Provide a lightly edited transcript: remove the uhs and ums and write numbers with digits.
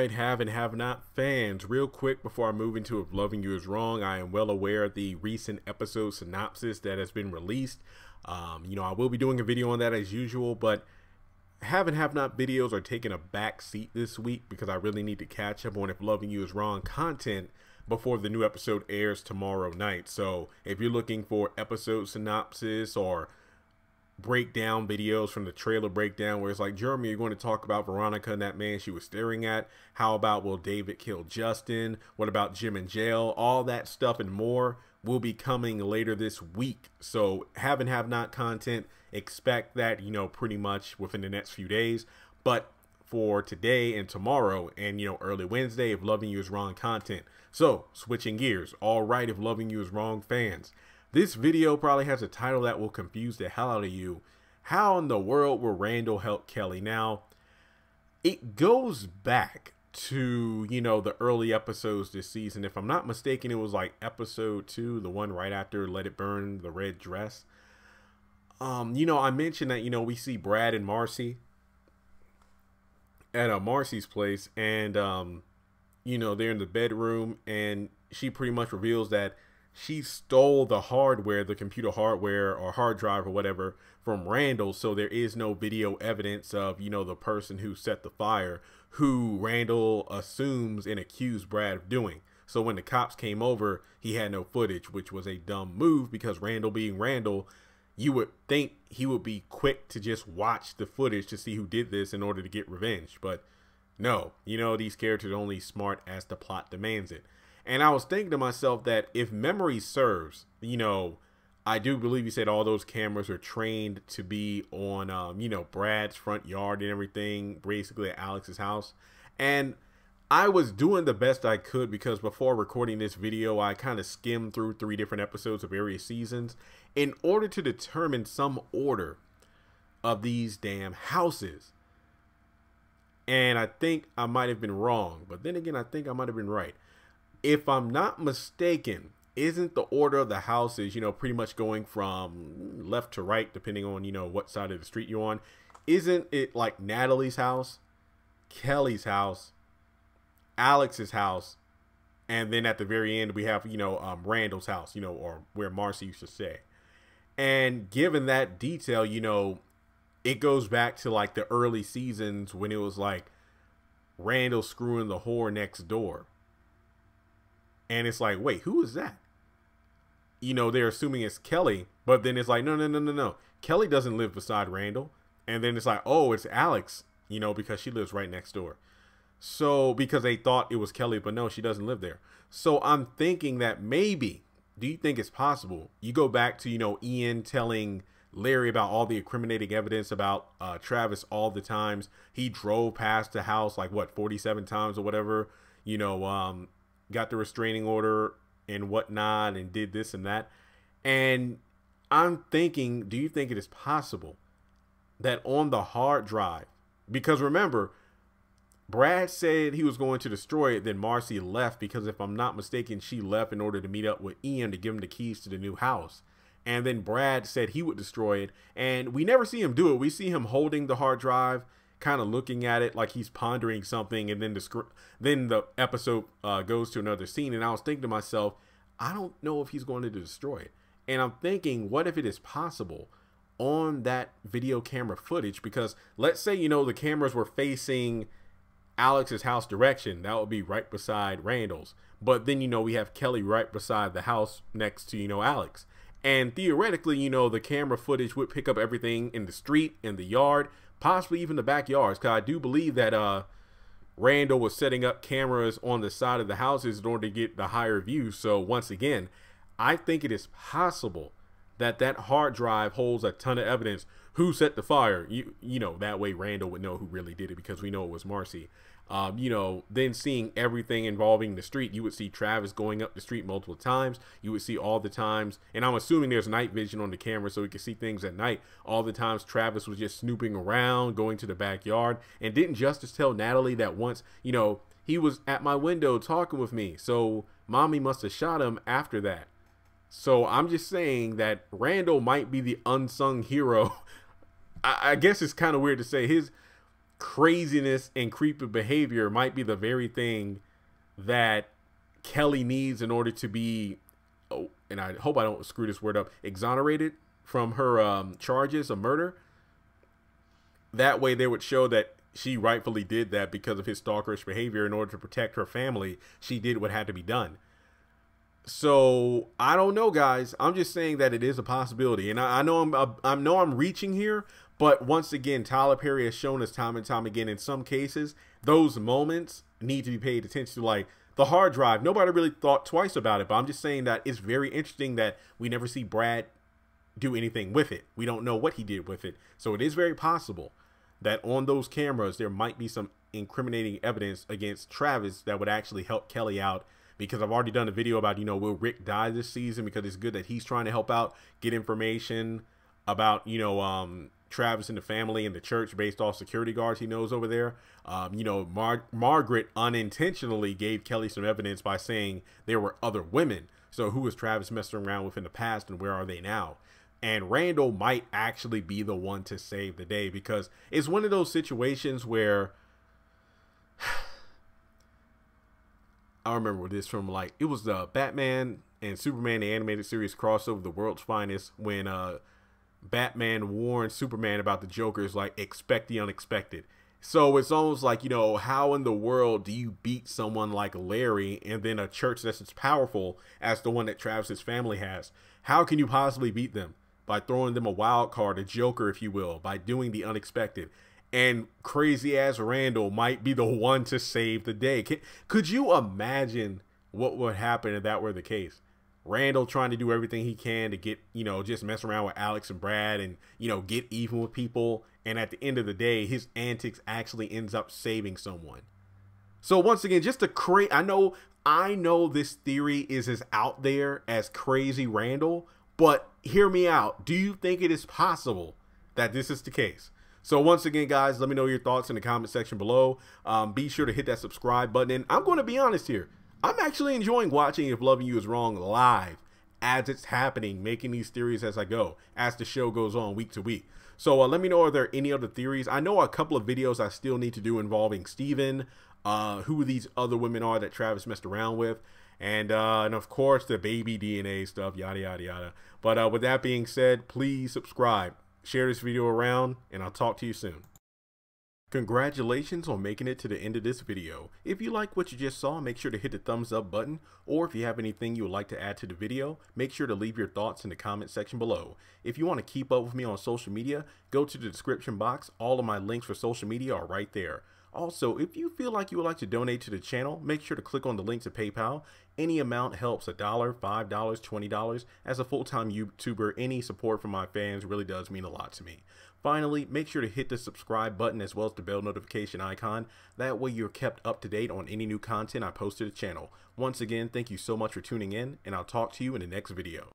right, have and have not fans. Real quick before I move into If Loving You Is Wrong, I am well aware of the recent episode synopsis that has been released. I will be doing a video on that as usual, but have and have not videos are taking a back seat this week because I really need to catch up on If Loving You Is Wrong content before the new episode airs tomorrow night. So if you're looking for episode synopsis or breakdown videos from the trailer breakdown where it's like, Jeremy, you're going to talk about Veronica and that man she was staring at. How about will David kill Justin? What about Jim in jail? All that stuff and more will be coming later this week. So have and have not content, expect that, pretty much within the next few days. But for today and tomorrow and, early Wednesday, If Loving You Is Wrong content. So switching gears. All right, If Loving You Is Wrong fans. This video probably has a title that will confuse the hell out of you. How in the world will Randal help Kelly? Now, it goes back to, the early episodes this season. If I'm not mistaken, it was like episode 2, the one right after Let It Burn, the red dress. I mentioned that, we see Brad and Marcy at Marcy's place, and, they're in the bedroom, and she pretty much reveals that she stole the hardware, the computer hardware or hard drive or whatever from Randal. So there is no video evidence of, the person who set the fire, who Randal assumes and accused Brad of doing. So when the cops came over, he had no footage, which was a dumb move because Randal being Randal, you would think he would be quick to just watch the footage to see who did this in order to get revenge. But no, these characters are only smart as the plot demands it. And I was thinking to myself that if memory serves, I do believe you said all those cameras are trained to be on, Brad's front yard and everything, basically at Alex's house. And I was doing the best I could because before recording this video, I kind of skimmed through 3 different episodes of various seasons in order to determine some order of these damn houses. And I think I might have been wrong, but then again, I think I might have been right. If I'm not mistaken, isn't the order of the houses, pretty much going from left to right, depending on, what side of the street you're on? Isn't it like Natalie's house, Kelly's house, Alex's house, and then at the very end, we have, Randal's house, or where Marcy used to stay. And given that detail, it goes back to like the early seasons when it was like Randal screwing the whore next door. And it's like, wait, who is that? They're assuming it's Kelly, but then it's like, no. Kelly doesn't live beside Randal. And then it's like, oh, it's Alex, because she lives right next door. So, because they thought it was Kelly, but no, she doesn't live there. So I'm thinking that maybe, do you think it's possible? You go back to, Ian telling Larry about all the incriminating evidence about Travis all the times. He drove past the house like, what, 47 times or whatever, got the restraining order and whatnot and did this and that. And I'm thinking, do you think it is possible that on the hard drive, because remember, Brad said he was going to destroy it, then Marcy left because if I'm not mistaken, she left in order to meet up with Ian to give him the keys to the new house. And then Brad said he would destroy it. And we never see him do it. We see him holding the hard drive, kind of looking at it like he's pondering something, and then the episode goes to another scene. And I was thinking to myself, I don't know if he's going to destroy it. And I'm thinking, what if it is possible on that video camera footage? Because let's say, the cameras were facing Alex's house direction. That would be right beside Randal's. But then, we have Kelly right beside the house next to, Alex. And theoretically, the camera footage would pick up everything in the street, in the yard, possibly even the backyards, because I do believe that Randal was setting up cameras on the side of the houses in order to get the higher view. So once again, I think it is possible that that hard drive holds a ton of evidence. Who set the fire? That way Randal would know who really did it because we know it was Marcy. Then seeing everything involving the street, you would see Travis going up the street multiple times. You would see all the times, and I'm assuming there's night vision on the camera so we can see things at night. All the times Travis was just snooping around, going to the backyard. And didn't Justice tell Natalie that once, he was at my window talking with me, so mommy must have shot him after that. So I'm just saying that Randal might be the unsung hero. I guess it's kind of weird to say craziness and creepy behavior might be the very thing that Kelly needs in order to be, oh, and I hope I don't screw this word up, exonerated from her charges of murder. That way they would show that she rightfully did that because of his stalkerish behavior. In order to protect her family, she did what had to be done. So I don't know, guys. I'm just saying that it is a possibility, and I know I'm reaching here, but once again, Tyler Perry has shown us time and time again, in some cases, those moments need to be paid attention to. Like the hard drive, nobody really thought twice about it, but I'm just saying that it's very interesting that we never see Brad do anything with it. We don't know what he did with it, so it is very possible that on those cameras there might be some incriminating evidence against Travis that would actually help Kelly out. Because I've already done a video about, will Rick die this season? Because it's good that he's trying to help out, get information about, Travis and the family and the church based off security guards he knows over there. Margaret unintentionally gave Kelly some evidence by saying there were other women. So who was Travis messing around with in the past, and where are they now? And Randal might actually be the one to save the day, because it's one of those situations where I remember this from, like, it was the Batman and Superman, the animated series crossover, The World's Finest, when Batman warned Superman about the Joker's, like, expect the unexpected. So it's almost like, how in the world do you beat someone like Larry and then a church that's as powerful as the one that Travis's family has? How can you possibly beat them? By throwing them a wild card, a Joker, if you will, by doing the unexpected. And crazy ass Randal might be the one to save the day. Could you imagine what would happen if that were the case? Randal trying to do everything he can to get, just mess around with Alex and Brad and, get even with people. And at the end of the day, his antics actually ends up saving someone. So once again, just a I know this theory is as out there as crazy Randal, but hear me out. Do you think it is possible that this is the case? So once again, guys, let me know your thoughts in the comment section below. Be sure to hit that subscribe button. And I'm going to be honest here. I'm actually enjoying watching If Loving You Is Wrong live as it's happening, making these theories as I go, as the show goes on week to week. So let me know, are there any other theories? I know a couple of videos I still need to do involving Steven, who these other women are that Travis messed around with, and of course the baby DNA stuff, yada, yada, yada. But with that being said, please subscribe. Share this video around, and I'll talk to you soon. Congratulations on making it to the end of this video. If you like what you just saw, make sure to hit the thumbs up button, or if you have anything you would like to add to the video, make sure to leave your thoughts in the comment section below. If you want to keep up with me on social media, go to the description box. All of my links for social media are right there. Also, if you feel like you would like to donate to the channel, make sure to click on the link to PayPal. Any amount helps. $1, $5, $20. As a full-time YouTuber, any support from my fans really does mean a lot to me. Finally, make sure to hit the subscribe button as well as the bell notification icon. That way you're kept up to date on any new content I post to the channel. Once again, thank you so much for tuning in, and I'll talk to you in the next video.